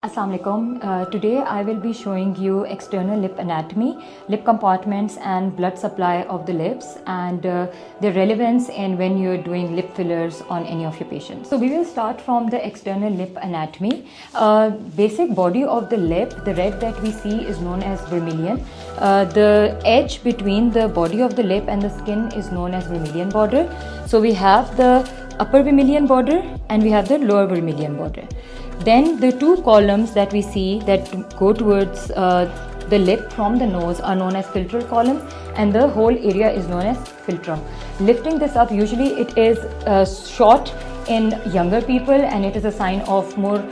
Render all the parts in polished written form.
Assalamualaikum. Today I will be showing you external lip anatomy, lip compartments and blood supply of the lips and their relevance in when you're doing lip fillers on any of your patients. So we will start from the external lip anatomy. Basic body of the lip, the red that we see is known as vermilion. The edge between the body of the lip and the skin is known as vermilion border. So we have the upper vermilion border and we have the lower vermilion border. Then the two columns that we see that go towards the lip from the nose are known as philtral columns, and the whole area is known as philtrum. Lifting this up, usually it is short in younger people and it is a sign of more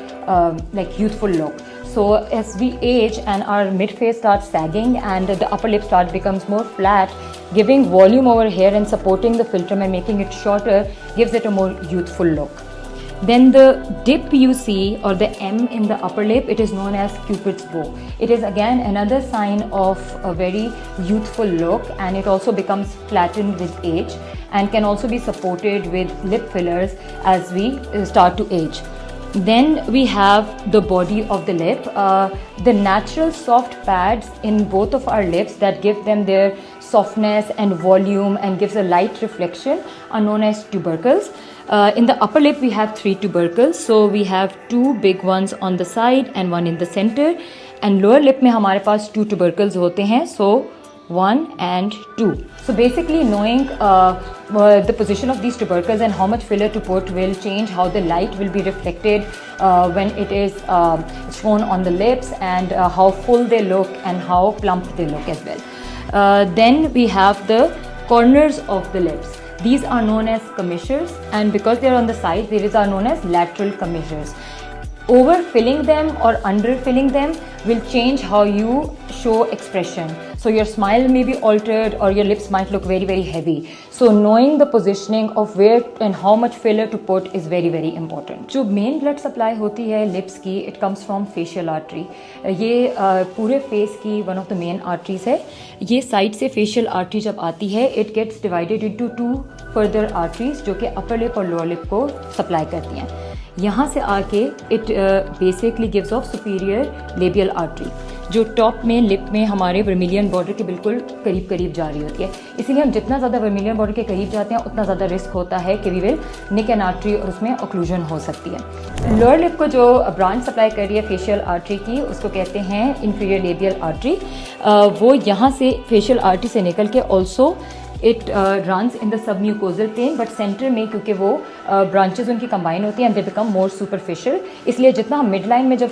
like youthful look. So as we age and our mid face starts sagging and the upper lip becomes more flat, giving volume over here and supporting the philtrum and making it shorter gives it a more youthful look. Then the dip you see, or the M in the upper lip, it is known as Cupid's bow. It is again another sign of a very youthful look, and it also becomes flattened with age and can also be supported with lip fillers as we start to age. Then we have the body of the lip, the natural soft pads in both of our lips that give them their softness and volume and gives a light reflection are known as tubercles. In the upper lip we have 3 tubercles, so we have 2 big ones on the side and 1 in the center, and lower lip में हमारे पास 2 tubercles होते हैं, so 1 and 2. So basically knowing the position of these tubercles and how much filler to put will change how the light will be reflected when it is shown on the lips, and how full they look and how plump they look as well. Then we have the corners of the lips. These are known as commissures, and because they are on the side, these are known as lateral commissures. Overfilling them or underfilling them will change how you show expression. So your smile may be altered or your lips might look very, very heavy. So knowing the positioning of where and how much filler to put is very, very important. जो main blood supply होती है lips की, it comes from facial artery. ये पूरे face की one of the main arteries है. ये side से facial artery जब आती है, it gets divided into 2 further arteries जो कि upper lip और lower lip को supply करती हैं. यहाँ से आके it basically gives off superior labial artery जो टॉप में लिप में हमारे वर्मिलियन बॉर्डर के बिल्कुल करीब करीब जा रही होती है. इसीलिए हम जितना ज़्यादा वर्मिलियन बॉर्डर के करीब जाते हैं उतना ज़्यादा रिस्क होता है कि we will nick an artery और उसमें ऑक्लूजन हो सकती है. लोअर लिप को जो ब्रांच सप्लाई कर रही है फेशियल आर्टरी की, उसको कहते हैं इंफीरियर लेबियल आर्टरी. वो यहाँ से फेशियल आर्टरी से निकल के also it runs in the submucosal plane, but centre में क्योंकि वो ब्रांचेस उनकी कंबाइन होती हैं and they become more superficial, इसलिए जितना हम मिड लाइन में जब